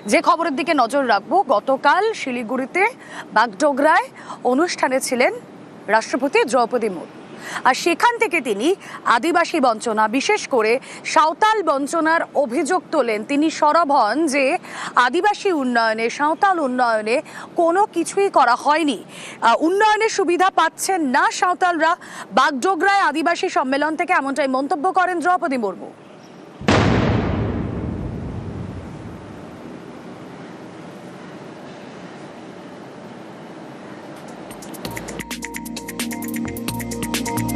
যে খবরের দিকে নজর রাখবো, গতকাল শিলিগুড়িতে বাগডোগরায় অনুষ্ঠানে ছিলেন রাষ্ট্রপতি দ্রৌপদী মুর্মু। আর সেখান থেকে তিনি আদিবাসী বঞ্চনা, বিশেষ করে সাঁওতাল বঞ্চনার অভিযোগ তোলেন। তিনি সরব হন যে আদিবাসী উন্নয়নে, সাঁওতাল উন্নয়নে কোনো কিছুই করা হয়নি, উন্নয়নের সুবিধা পাচ্ছেন না সাঁওতালরা। বাগডোগরায় আদিবাসী সম্মেলন থেকে এমনটাই মন্তব্য করেন দ্রৌপদী মুর্মু।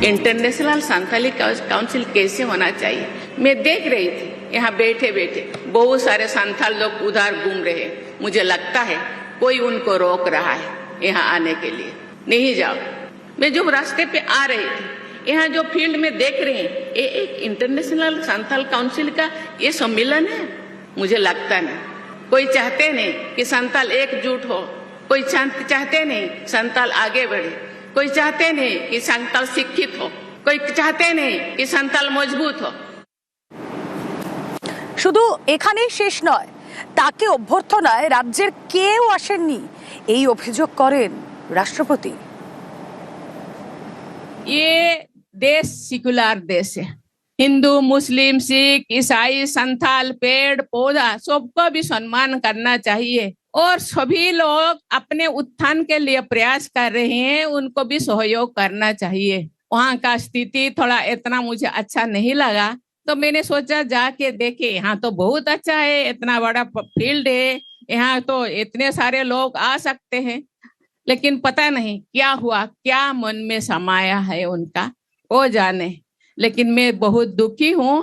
इंटरनेशनल संथाली काउंसिल कैसे होना चाहिए, मैं देख रही थी यहाँ बैठे बैठे बहुत सारे संथाल लोग उधर घूम रहे। मुझे लगता है कोई उनको रोक रहा है यहाँ आने के लिए, नहीं जाओ। मैं जो रास्ते पे आ रही थी, यहाँ जो फील्ड में देख रहे हैं, ये एक इंटरनेशनल संथाल काउंसिल का ये सम्मेलन है। मुझे लगता नहीं, कोई चाहते नहीं कि संथाल एकजुट हो, कोई चाहते नहीं संथाल आगे बढ़े, कोई चाहते नहीं कि संथाल शिक्षित हो, कोई चाहते नहीं कि संथाल मजबूत हो। শুধু এখানেই শেষ নয়, তাকে অভ্যর্থনায় রাজ্যের কেউ আসেননি এই অভিযোগ করেন রাষ্ট্রপতি। ये देश सेकुलर देश है। हिंदू, मुस्लिम, सिख, ईसाई, संथाल, पेड़ पौधा सबको भी सम्मान करना चाहिए और सभी लोग अपने उत्थान के लिए प्रयास कर रहे हैं, उनको भी सहयोग करना चाहिए। वहाँ का स्थिति थोड़ा इतना मुझे अच्छा नहीं लगा, तो मैंने सोचा जाके देखे। यहाँ तो बहुत अच्छा है, इतना बड़ा फील्ड है, यहाँ तो इतने सारे लोग आ सकते हैं, लेकिन पता नहीं क्या हुआ, क्या मन में समाया है उनका, वो जाने। लेकिन मैं बहुत दुखी हूँ,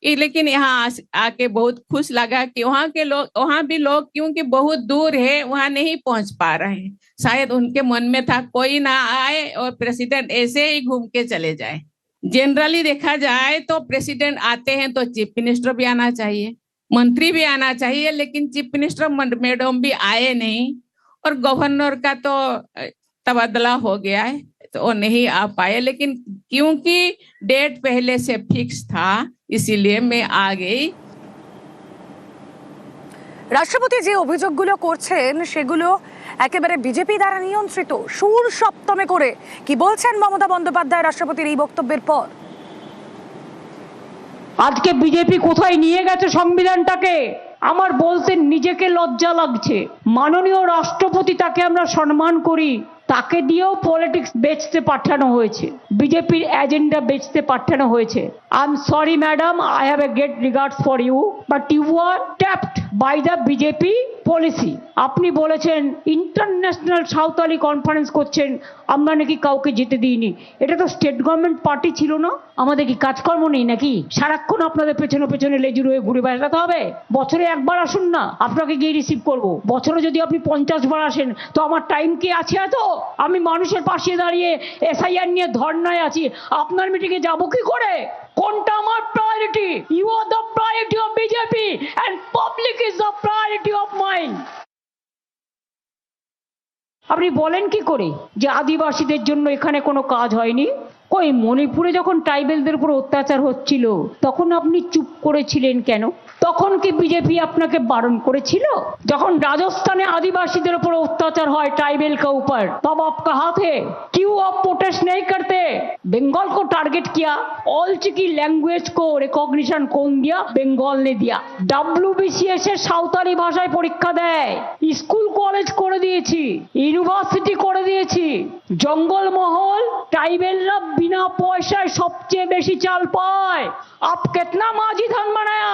लेकिन यहाँ आके बहुत खुश लगा कि वहाँ के लोग, वहाँ भी लोग क्योंकि बहुत दूर है, वहाँ नहीं पहुंच पा रहे हैं। शायद उनके मन में था कोई ना आए और प्रेसिडेंट ऐसे ही घूम के चले जाए। जनरली देखा जाए तो प्रेसिडेंट आते हैं तो चीफ मिनिस्टर भी आना चाहिए, मंत्री भी आना चाहिए, लेकिन चीफ मिनिस्टर मैडम भी आए नहीं और गवर्नर का तो तबादला हो गया है तो वो नहीं आ पाए। लेकिन क्योंकि डेट पहले से फिक्स था, इसीलिए मैं आ गई। রাষ্ট্রপতি যে অভিযোগগুলো করছেন সেগুলো একেবারে বিজেপি দ্বারা নিয়ন্ত্রিত। সুর সপ্তমে করে কি বলছেন মমতা বন্দ্যোপাধ্যায় রাষ্ট্রপতির এই বক্তব্যের পর? আজকে বিজেপি কোথায় নিয়ে গেছে সংবিধানটাকে আমার বলতে নিজেকে লজ্জা লাগছে। মাননীয় রাষ্ট্রপতি, তাকে আমরা সম্মান করি, তাকে দিয়েও পলিটিক্স বেচতে পাঠানো হয়েছে, বিজেপির এজেন্ডা বেচতে পাঠানো হয়েছে। I am sorry madam, I have a great regards for you, but you are tapped by the BJP policy. আপনি বলেছেন ইন্টারন্যাশনাল সাঁওতালি কনফারেন্স করছেন, আমরা নাকি কাউকে যেতে দিইনি। এটা তো স্টেট গভর্নমেন্ট পার্টি ছিল না? আমাদের কি কাজকর্ম নেই নাকি? সারাক্ষণ আপনাদের পেছনে পেছনে লেজুর হয়ে ঘুরে বেড়াতে হবে? বছরে একবার আসুন না, আপনাকে গিয়ে রিসিভ করব। বছরে যদি আপনি 50 বার আসেন তো আমার টাইম কি আছে? এত আমি মানুষের পাশে দাঁড়িয়ে এসআইআর নিয়ে ধর্নায় আছি, আপনার মিটিংয়ে যাব কি করে? কোনটা আমার priority? You are the priority of BJP and public is the priority of mind. আপনি বলেন কি করে যে আদিবাসীদের জন্য এখানে কোনো কাজ হয়নি? কই মণিপুরে যখন ট্রাইবেলদের উপর অত্যাচার হচ্ছিল তখন আপনি চুপ করেছিলেন কেন? তখন কি বিজেপি আপনাকে বারণ করেছিল? যখন রাজস্থানে আদিবাসীদের উপর অত্যাচার হয় ट्राइबल के ऊपर, तब आप कहाँ थे? क्यों आप प्रोटेस्ट नहीं करते? बंगाल को टारगेट किया, ऑल्च की लैंग्वेज को रिकॉग्निशन कौन दिया? बंगाल ने दिया। WBCS এর সাঁওতালি ভাষায় পরীক্ষা দেয়, স্কুল কলেজ করে দিয়েছি, ইউনিভার্সিটি করে দিয়েছি। জঙ্গলমহল ট্রাইবেলরা बिना पैसा सबसे बेसी चाल पाए। आप कितना माझी थान बनाया,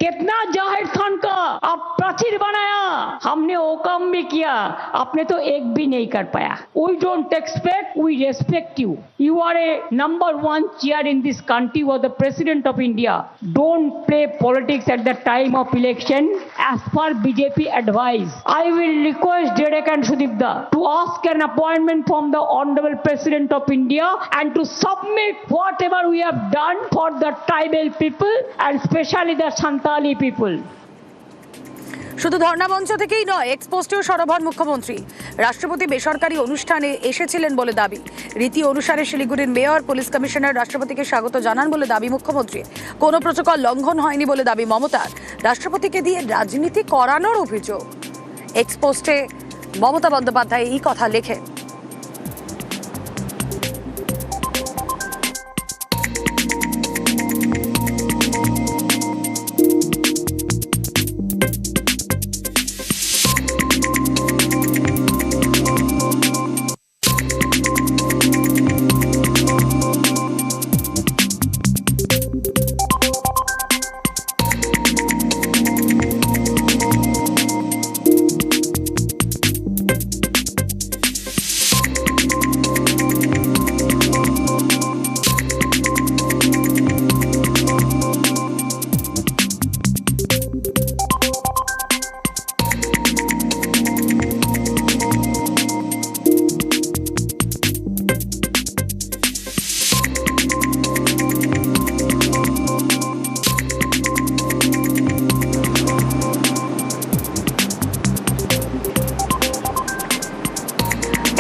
कितना जाहिर खान का आप प्राचीर बनाया, हमने वो काम भी किया, आपने तो एक भी नहीं कर पाया। We don't expect, we respect you. You are a number 1 chair in this country, or the president of India. Don't play politics at the time of election as per BJP advice. I will request Derek and Sudipda to ask an appointment from the honorable president of India and to submit whatever we have done for the tribal people and especially the Santali people. শুধু ধর্ণা মঞ্চ থেকেই নয়, এক্সপোস্টেও সরব হন মুখ্যমন্ত্রী। রাষ্ট্রপতি বেসরকারি অনুষ্ঠানে এসেছিলেন বলে দাবি। রীতি অনুসারে শিলিগুড়ির মেয়র, পুলিশ কমিশনার রাষ্ট্রপতিকে স্বাগত জানান বলে দাবি মুখ্যমন্ত্রী। কোনো প্রটোকল লঙ্ঘন হয়নি বলে দাবি মমতার। রাষ্ট্রপতিকে দিয়ে রাজনীতি করানোর অভিযোগ। এক্সপোস্টে মমতা বন্দ্যোপাধ্যায় এই কথা লেখেন।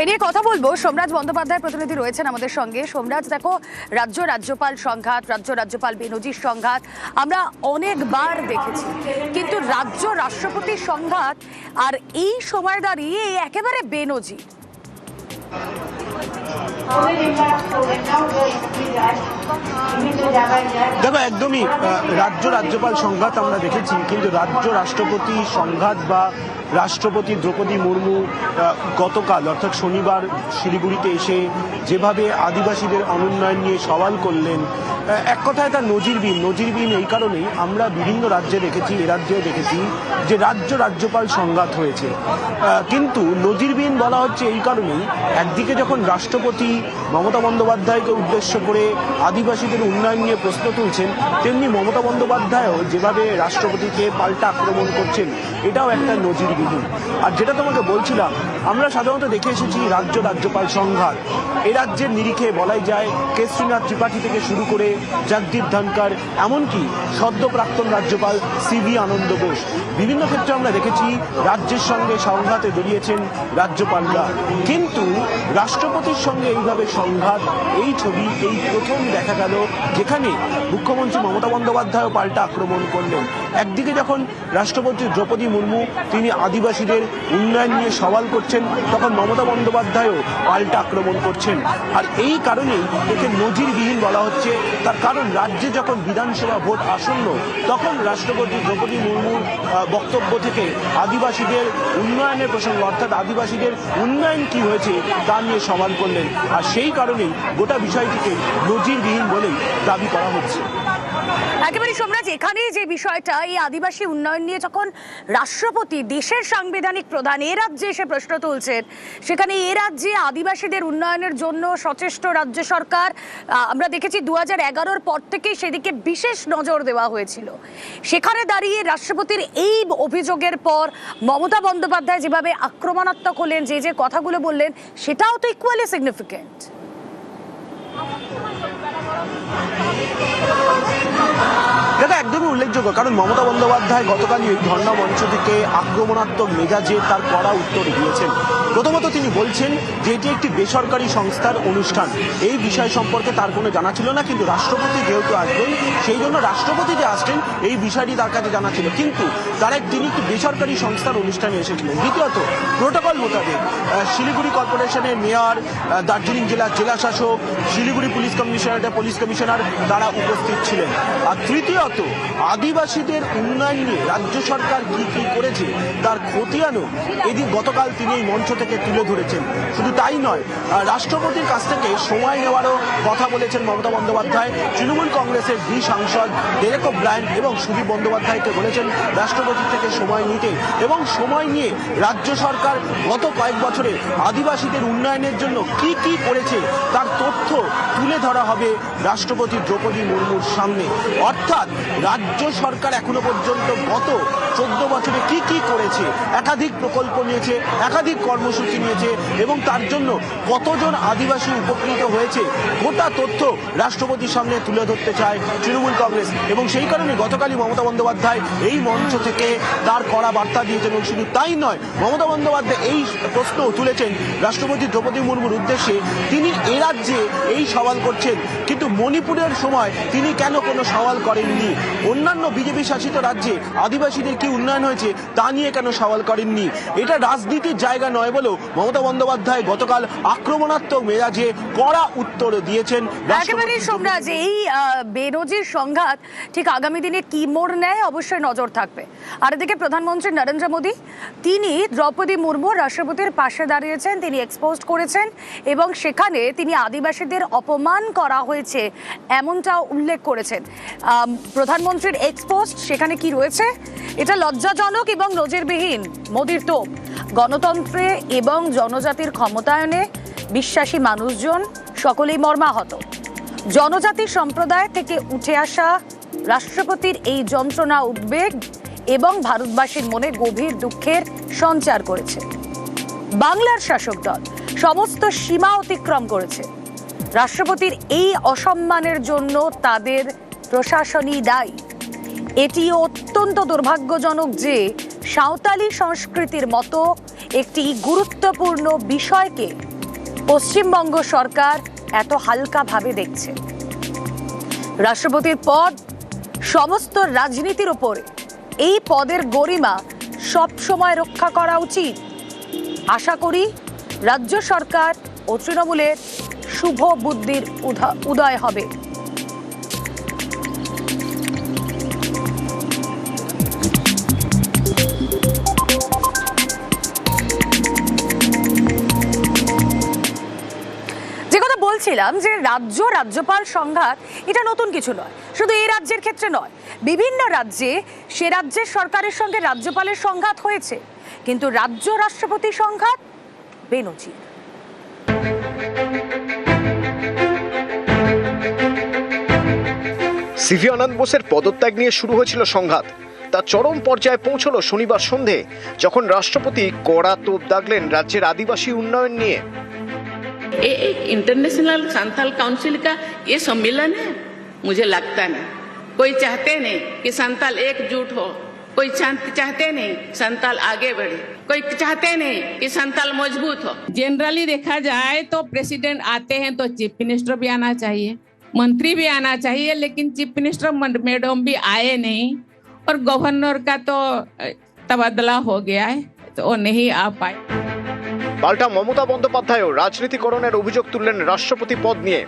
এ নিয়ে কথা বলবো। সোমরাজ বন্দ্যোপাধ্যায় প্রতিনিধি রয়েছেন আমাদের সঙ্গে। সোমরাজ, দেখো, রাজ্যপাল সংঘাত, রাজ্যপাল বেনজির সংঘাত আমরা অনেকবার দেখেছি, কিন্তু রাষ্ট্রপতির সংঘাত আর এই সময় দাঁড়িয়ে একেবারে বেনজির। দেখো, একদমই রাজ্যপাল সংঘাত আমরা দেখেছি, কিন্তু রাষ্ট্রপতি সংঘাত বা রাষ্ট্রপতি দ্রৌপদী মুর্মু গতকাল অর্থাৎ শনিবার শিলিগুড়িতে এসে যেভাবে আদিবাসীদের অনুন্নয়ন নিয়ে সওয়াল করলেন, এক কথায় তার নজিরবিহীন এই কারণেই আমরা বিভিন্ন রাজ্যে দেখেছি, এ রাজ্যেও দেখেছি যে রাজ্যপাল সংঘাত হয়েছে। কিন্তু নজিরবিহীন বলা হচ্ছে এই কারণেই, একদিকে যখন রাষ্ট্রপতি মমতা বন্দ্যোপাধ্যায়কে উদ্দেশ্য করে আদিবাসীদের উন্নয়ন নিয়ে প্রশ্ন তুলছেন, তেমনি মমতা বন্দ্যোপাধ্যায়ও যেভাবে রাষ্ট্রপতিকে পাল্টা আক্রমণ করছেন, এটাও একটা নজিরবিহীন। আর যেটা তোমাকে বলছিলাম, আমরা সাধারণত দেখে এসেছি রাজ্যপাল সংঘাত। এ রাজ্যের নিরিখে বলাই যায় কেশরীনাথ ত্রিপাঠী থেকে শুরু করে জগদীপ ধনকর, এমনকি সদ্য প্রাক্তন রাজ্যপাল সিভি আনন্দ বোস, বিভিন্ন ক্ষেত্রে আমরা দেখেছি রাজ্যের সঙ্গে সংঘাতে জড়িয়েছেন রাজ্যপালরা। কিন্তু রাষ্ট্রপতির সঙ্গে এইভাবে সংঘাত, এই ছবি এই প্রথম দেখা গেল, যেখানে মুখ্যমন্ত্রী মমতা বন্দ্যোপাধ্যায়ও পাল্টা আক্রমণ করলেন। একদিকে যখন রাষ্ট্রপতি দ্রৌপদী মুর্মু তিনি আদিবাসীদের উন্নয়ন নিয়ে সওয়াল করছেন, তখন মমতা বন্দ্যোপাধ্যায়ও পাল্টা আক্রমণ করছেন। আর এই কারণেই একে নজিরবিহীন বলা হচ্ছে। তার কারণ, রাজ্যে যখন বিধানসভা ভোট আসন্ন, তখন রাষ্ট্রপতি দ্রৌপদী মুর্মুর বক্তব্য থেকে আদিবাসীদের উন্নয়নের প্রসঙ্গ, অর্থাৎ আদিবাসীদের উন্নয়ন কি হয়েছে তা নিয়ে সওয়াল করলেন। আর সেই কারণেই গোটা বিষয়টিকে নজিরবিহীন বলেই দাবি করা হচ্ছে। একেবারে সোমরাজ, এখানে যে বিষয়টা, এই আদিবাসী উন্নয়ন নিয়ে যখন রাষ্ট্রপতি দেশের সাংবিধানিক প্রধান এ রাজ্যে এসে প্রশ্ন তুলছেন, সেখানে এ রাজ্যে আদিবাসীদের উন্নয়নের জন্য সচেষ্ট রাজ্য সরকার। আমরা দেখেছি 2011-র পর থেকেই সেদিকে বিশেষ নজর দেওয়া হয়েছিল। সেখানে দাঁড়িয়ে রাষ্ট্রপতির এই অভিযোগের পর মমতা বন্দ্যোপাধ্যায় যেভাবে আক্রমণাত্মক হলেন, যে কথাগুলো বললেন, সেটাও তো ইকুয়ালি সিগনিফিকেন্ট। এটা একদমই উল্লেখযোগ্য, কারণ মমতা বন্দ্যোপাধ্যায় গতকালই এই ধর্ণা মঞ্চ থেকে আক্রমণাত্মক মেজাজে তার কড়া উত্তর দিয়েছেন। প্রথমত তিনি বলছেন যে এটি একটি বেসরকারি সংস্থার অনুষ্ঠান, এই বিষয় সম্পর্কে তার কোনো জানা ছিল না, কিন্তু রাষ্ট্রপতি যেহেতু আসবেন, সেই জন্য রাষ্ট্রপতি যে আসছেন এই বিষয়টি তার কাছে জানা ছিল, কিন্তু তিনি একটি বেসরকারি সংস্থার অনুষ্ঠানে এসেছিলেন। দ্বিতীয়ত, প্রোটোকল মোতাবেক শিলিগুড়ি কর্পোরেশনের মেয়র, দার্জিলিং জেলার জেলাশাসক, শিলিগুড়ি পুলিশ কমিশনার তারা উপস্থিত ছিলেন। আর তৃতীয়ত, আদিবাসীদের উন্নয়ন নিয়ে রাজ্য সরকার কি করেছে তার খতিয়ানও এদিন গতকাল তিনি এই মঞ্চ থেকে তুলে ধরেছেন। শুধু তাই নয়, রাষ্ট্রপতির কাছ থেকে সময় নেওয়ারও কথা বলেছেন মমতা বন্দ্যোপাধ্যায়। তৃণমূল কংগ্রেসের 2 সাংসদ ডেরেক ওব্রায়েন এবং সুদীপ বন্দ্যোপাধ্যায়কে বলেছেন রাষ্ট্রপতির থেকে সময় নিতে, এবং সময় নিয়ে রাজ্য সরকার গত কয়েক বছরে আদিবাসীদের উন্নয়নের জন্য কি করেছে তার তথ্য তুলে ধরা হবে রাষ্ট্রপতি দ্রৌপদী মুর্মুর সামনে। অর্থাৎ রাজ্য সরকার এখনো পর্যন্ত গত 14 বছরে কি কি করেছে, একাধিক প্রকল্প নিয়েছে, একাধিক কর্মসূচি নিয়েছে এবং তার জন্য কতজন আদিবাসী উপকৃত হয়েছে, গোটা তথ্য রাষ্ট্রপতির সামনে তুলে ধরতে চায় তৃণমূল কংগ্রেস। এবং সেই কারণে গতকালই মমতা বন্দ্যোপাধ্যায় এই মঞ্চ থেকে তার কড়া বার্তা দিয়েছেন। এবং শুধু তাই নয়, মমতা বন্দ্যোপাধ্যায় এই প্রশ্ন তুলেছেন রাষ্ট্রপতি দ্রৌপদী মুর্মুর উদ্দেশ্যে। তিনি এ রাজ্যে এই সওয়াল করছেন, কিন্তু মণিপুরের সময় তিনি কেন কোনো সওয়াল করেননি? অন্যান্য বিজেপি শাসিত রাজ্যে আদিবাসীদের কি উন্নয়ন হয়েছে তা নিয়ে কেন সওয়াল করেননি? এটা রাজনীতির জায়গা নয় বলেও মমতা বন্দ্যোপাধ্যায় গতকাল আক্রমণাত্মক মেজাজে কড়া উত্তর দিয়েছেন। একেবারে সোমরাজ, এই বেনজির সংঘাত ঠিক আগামী দিনে কি মোড় নেয় অবশ্যই নজর থাকবে। আর এদিকে প্রধানমন্ত্রী নরেন্দ্র মোদী তিনি দ্রৌপদী মুর্মু রাষ্ট্রপতির পাশে দাঁড়িয়েছেন, তিনি এক্সপোজ করেছেন এবং সেখানে তিনি আদিবাসীদের অপমান করা হয়েছে এমনটাও উল্লেখ করেছেন। প্রধানমন্ত্রীর এক্সপোজ সেখানে কি রয়েছে? এটা লজ্জাজনক এবং নজিরবিহীন। মোদীর তো গণতন্ত্রে এবং জনজাতির ক্ষমতায়নে বিশ্বাসী মানুষজন সকলেই মর্মাহত। জনজাতি সম্প্রদায় থেকে উঠে আসা রাষ্ট্রপতির এই যন্ত্রণা, উদ্বেগ এবং ভারতবাসীর মনে গভীর দুঃখের সঞ্চার করেছে। বাংলার শাসক দল সমস্ত সীমা অতিক্রম করেছে। রাষ্ট্রপতির এই অসম্মানের জন্য তাদের প্রশাসনই দায়ী। এটি অত্যন্ত দুর্ভাগ্যজনক যে সাঁওতালি সংস্কৃতির মতো একটি গুরুত্বপূর্ণ বিষয়কে পশ্চিমবঙ্গ সরকার এত হালকাভাবে দেখছে। রাষ্ট্রপতির পদ সমস্ত রাজনীতির উপরে, এই পদের গরিমা সব সময় রক্ষা করা উচিত। আশা করি রাজ্য সরকার ও তৃণমূলের শুভ বুদ্ধির উদয় হবে। বলছিলাম যে রাজ্যপাল সংঘাত এটা নতুন কিছু নয়, শুধু এই রাজ্যের ক্ষেত্রে নয়, বিভিন্ন রাজ্যে সে রাজ্যের সরকারের সঙ্গে রাজ্যপালের সংঘাত হয়েছে, কিন্তু রাজ্য রাষ্ট্রপতি সংঘাত বেনজির। সিভি আনন্দ বোসের পদত্যাগ নিয়ে শুরু হয়েছিল সংঘাত। তা চরম পর্যায়ে পৌঁছলো শনিবার সন্ধে, যখন রাষ্ট্রপতি কড়া তোপ দাগলেন রাজ্যের আদিবাসী উন্নয়ন নিয়ে। एक इंटरनेशनल संथाल काउंसिल का ये सम्मेलन है, मुझे लगता नहीं। कोई चाहते नहीं कि संथाल एकजुट हो, कोई चाहते नहीं संथाल आगे बढ़े, कोई चाहते नहीं कि संथाल मजबूत हो। जनरली देखा जाए तो प्रेसिडेंट आते हैं तो चीफ मिनिस्टर भी आना चाहिए, मंत्री भी आना चाहिए, लेकिन चीफ मिनिस्टर मैडम भी आए नहीं और गवर्नर का तो तबादला हो गया है तो वो नहीं आ पाए। পাল্টা মমতা বন্দ্যোপাধ্যায়ও রাজনীতিকরণের অভিযোগ তুললেন রাষ্ট্রপতি পদ নিয়ে।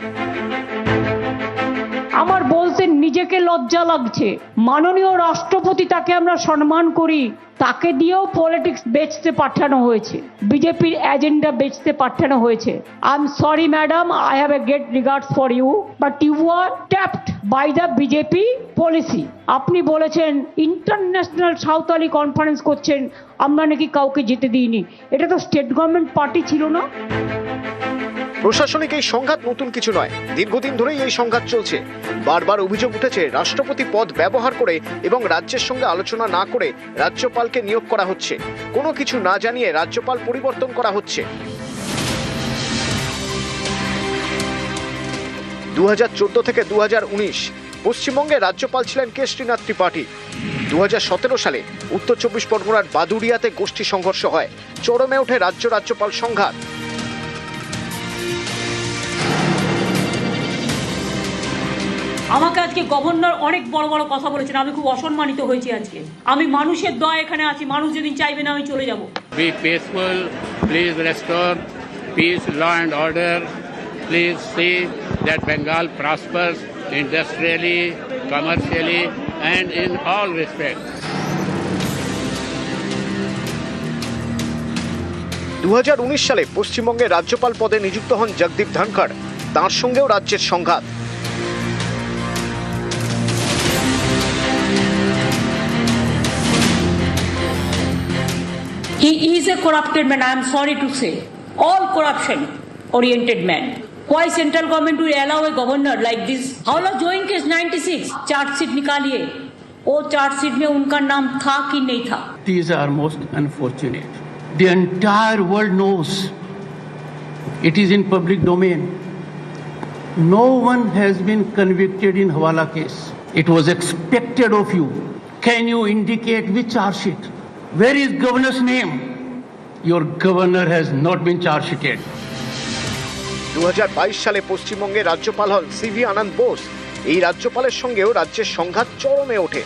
আমার বলতে নিজেকে লজ্জা লাগছে। মাননীয় রাষ্ট্রপতি, তাকে আমরা সম্মান করি, তাকে দিয়েও পলিটিক্স বেচতে পাঠানো হয়েছে, বিজেপির এজেন্ডা বেচতে পাঠানো হয়েছে। I am sorry madam, I have a great regards for you, but you are tapped by the BJP policy. আপনি বলেছেন ইন্টারন্যাশনাল সাঁওতালি কনফারেন্স করছেন, আমরা নাকি কাউকে যেতে দিইনি। এটা তো স্টেট গভর্নমেন্ট পার্টি ছিল না। প্রশাসনিক এই সংঘাত নতুন কিছু নয়, দীর্ঘদিন ধরেই এই সংঘাত চলছে। বারবার অভিযোগ উঠেছে রাষ্ট্রপতি পদ ব্যবহার করে এবং রাজ্যের সঙ্গে আলোচনা না করে রাজ্যপালকে নিয়োগ করা হচ্ছে, কোনো কিছু না জানিয়ে রাজ্যপাল পরিবর্তন করা হচ্ছে। 2014 থেকে 2019 পশ্চিমবঙ্গে রাজ্যপাল ছিলেন কে শ্রীনাথ ত্রিপাঠী। 2017 সালে উত্তর 24 পরগনার বাদুড়িয়াতে গোষ্ঠী সংঘর্ষ হয়, চরমে ওঠে রাজ্যপাল সংঘাত। আমাকে আজকে গভর্নর অনেক বড় বড় কথা বলেছেন, আমি খুব অসম্মানিত হয়েছি আজকে। আমি মানুষের দয়া এখানে আছি, মানুষ যেদিন চাইবে না আমি চলে যাব। Be peaceful, please restore peace, law and order. Please see that Bengal prospers industrially, commercially and in all respects. 2019 সালে পশ্চিমবঙ্গে রাজ্যপাল পদে নিযুক্ত হন জগদীপ ধনখড়, তাঁর সঙ্গেও রাজ্যের সংঘাত। He is a corrupted man, I am sorry to say. All corruption oriented man. Why central government will allow a governor like this? Howla Join case 96 chargesheet निकालिए, वो चार्जशीट में उनका नाम था कि नहीं था? These are most unfortunate. The entire world knows. It is in public domain. No one has been convicted in Hawala case. It was expected of you. Can you indicate which charge sheet? Where is governor's name? Your governor has not been charge sheeted. 2022 সালে পশ্চিমবঙ্গের রাজ্যপাল হন CV আনন্দ বোস। এই রাজ্যপালের সঙ্গেও রাজ্যের সংঘাত চরমে ওঠে।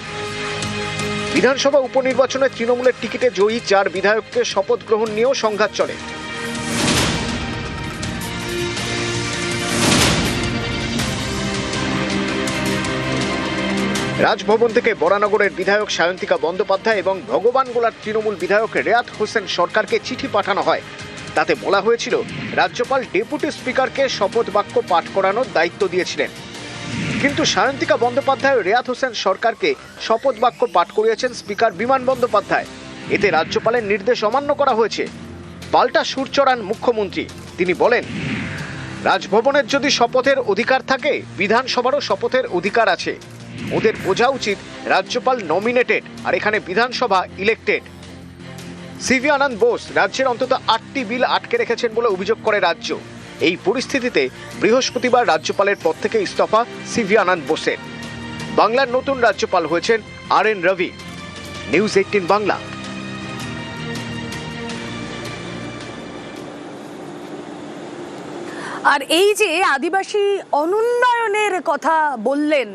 বিধানসভা উপনির্বাচনে তৃণমূলের টিকিটে জয়ী 4 বিধায়ককে শপথ গ্রহণ নিয়েও সংঘাত চলে। রাজভবন থেকে বরানগরের বিধায়ক সায়ন্তিকা বন্দ্যোপাধ্যায় এবং ভগবানগোলার তৃণমূল বিধায়ক রেয়াত হোসেন সরকারকে চিঠি পাঠানো হয়। তাতে বলা হয়েছিল রাজ্যপাল ডেপুটি স্পিকারকে শপথ বাক্য পাঠ করানোর দায়িত্ব দিয়েছিলেন, কিন্তু সায়ন্তিকা বন্দ্যোপাধ্যায় ও রেয়াত হোসেন সরকারকে শপথ বাক্য পাঠ করিয়েছেন স্পিকার বিমান বন্দ্যোপাধ্যায়। এতে রাজ্যপালের নির্দেশ অমান্য করা হয়েছে। পাল্টা সুর চড়ান মুখ্যমন্ত্রী। তিনি বলেন, রাজভবনের যদি শপথের অধিকার থাকে, বিধানসভারও শপথের অধিকার আছে। ওদের বোঝা উচিত রাজ্যপাল নমিনেটেড, আর এখানে বিধানসভা ইলেক্টেড। সিভি আনন্দ বোস রাজ্যের অন্তত 8টি বিল আটকে রেখেছেন বলে অভিযোগ করে রাজ্য। এই পরিস্থিতিতে বৃহস্পতিবার রাজ্যপালের পদ থেকে ইস্তফা সিভি আনন্দ বোসের। বাংলার নতুন রাজ্যপাল হয়েছেন RN রবি। নিউজ 18 বাংলা। আর এই যে আদিবাসী অনুন্নয়নের কথা বললেন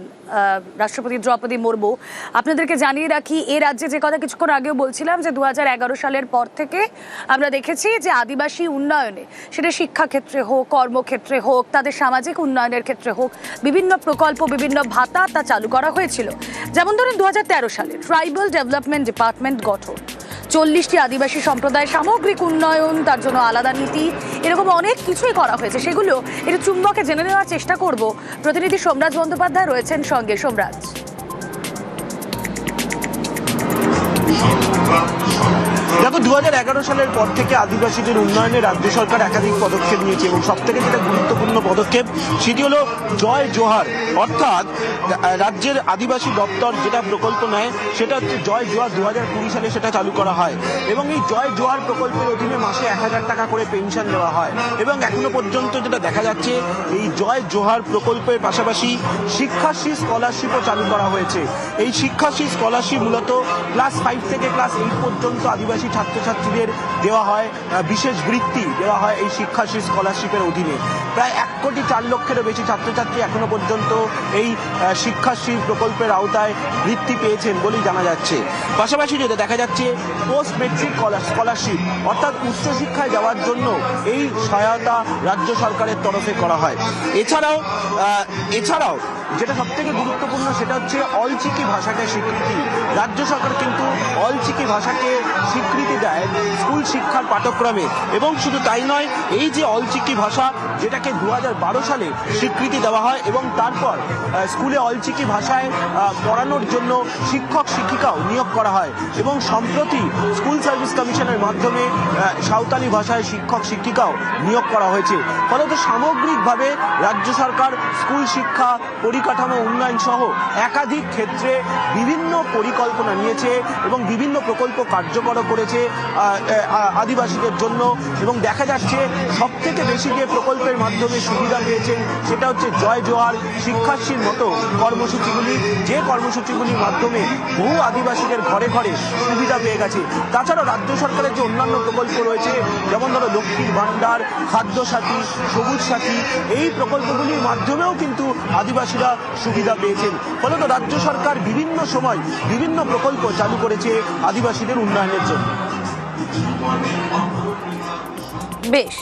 রাষ্ট্রপতি দ্রৌপদী মুর্মু, আপনাদেরকে জানিয়ে রাখি এ রাজ্যে যে কথা কিছুক্ষণ আগেও বলছিলাম যে 2011 সালের পর থেকে আমরা দেখেছি যে আদিবাসী উন্নয়নে, সেটা শিক্ষাক্ষেত্রে হোক, কর্মক্ষেত্রে হোক, তাদের সামাজিক উন্নয়নের ক্ষেত্রে হোক, বিভিন্ন প্রকল্প, বিভিন্ন ভাতা তা চালু করা হয়েছিল। যেমন ধরুন 2013 সালে ট্রাইবাল ডেভেলপমেন্ট ডিপার্টমেন্ট গঠন, 40টি আদিবাসী সম্প্রদায়ের সামগ্রিক উন্নয়ন, তার জন্য আলাদা নীতি, এরকম অনেক কিছুই করা হয়েছে। সেগুলো একটু চুম্বকে জেনে নেওয়ার চেষ্টা করব। প্রতিনিধি সোমরাজ বন্দ্যোপাধ্যায় রয়েছেন সঙ্গে। সোমরাজ, দেখো 2011 সালের পর থেকে আদিবাসীদের উন্নয়নে রাজ্য সরকার একাধিক পদক্ষেপ নিয়েছে এবং সব থেকে যেটা গুরুত্বপূর্ণ পদক্ষেপ সেটি হলো জয় জোহার, অর্থাৎ রাজ্যের আদিবাসী দপ্তর যেটা প্রকল্প নেয় সেটা হচ্ছে জয় জোহার। 2020 সালে সেটা চালু করা হয় এবং এই জয় জোহার প্রকল্পের অধীনে মাসে 1000 টাকা করে পেনশন দেওয়া হয় এবং এখনো পর্যন্ত যেটা দেখা যাচ্ছে এই জয় জোহার প্রকল্পের পাশাপাশি শিক্ষাশ্রী স্কলারশিপও চালু করা হয়েছে। এই শিক্ষাশ্রী স্কলারশিপ মূলত ক্লাস 5 থেকে ক্লাস 8 পর্যন্ত আদিবাসী ছাত্রছাত্রীদের দেওয়া হয়, বিশেষ বৃত্তি দেওয়া হয় এই শিক্ষাশ্রী স্কলারশিপের অধীনে। প্রায় 1,04,00,000-এরও বেশি ছাত্রছাত্রী এখনো পর্যন্ত এই শিক্ষাশ্রী প্রকল্পের আওতায় বৃত্তি পেয়েছেন বলেই জানা যাচ্ছে। পাশাপাশি যেটা দেখা যাচ্ছে পোস্ট মেট্রিক স্কলারশিপ, অর্থাৎ উচ্চশিক্ষায় যাওয়ার জন্য এই সহায়তা রাজ্য সরকারের তরফে করা হয়। এছাড়াও যেটা সব থেকে গুরুত্বপূর্ণ সেটা হচ্ছে অলচিকি ভাষাকে স্বীকৃতি। রাজ্য সরকার কিন্তু অলচিকি ভাষাকে স্বীকৃতি দেয় স্কুল শিক্ষার পাঠ্যক্রমে এবং শুধু তাই নয়, এই যে অলচিকি ভাষা যেটাকে 2012 সালে স্বীকৃতি দেওয়া হয় এবং তারপর স্কুলে অলচিকি ভাষায় পড়ানোর জন্য শিক্ষক শিক্ষিকাও নিয়োগ করা হয় এবং সম্প্রতি স্কুল সার্ভিস কমিশনের মাধ্যমে সাঁওতালি ভাষায় শিক্ষক শিক্ষিকাও নিয়োগ করা হয়েছে। ফলত সামগ্রিকভাবে রাজ্য সরকার স্কুল শিক্ষা, পরিকাঠামো উন্নয়ন সহ একাধিক ক্ষেত্রে বিভিন্ন পরিকল্পনা নিয়েছে এবং বিভিন্ন প্রকল্প কার্যকর করেছে আদিবাসীদের জন্য। এবং দেখা যাচ্ছে সব থেকে বেশি যে প্রকল্পের মাধ্যমে সুবিধা পেয়েছেন সেটা হচ্ছে জয় জোহার, শিক্ষাশ্রীর মতো কর্মসূচিগুলি, যে কর্মসূচিগুলির মাধ্যমে বহু আদিবাসীদের ঘরে ঘরে সুবিধা পেয়ে গেছে। তাছাড়াও রাজ্য সরকারের যে অন্যান্য প্রকল্প রয়েছে, যেমন ধরো লক্ষ্মীর ভাণ্ডার, খাদ্য সাথী, সবুজ সাথী, এই প্রকল্পগুলির মাধ্যমেও কিন্তু আদিবাসীরা সুবিধা পেয়েছেন। ফলত রাজ্য সরকার বিভিন্ন সময় বিভিন্ন প্রকল্প চালু করেছে আদিবাসীদের উন্নয়নের জন্য। বেশ।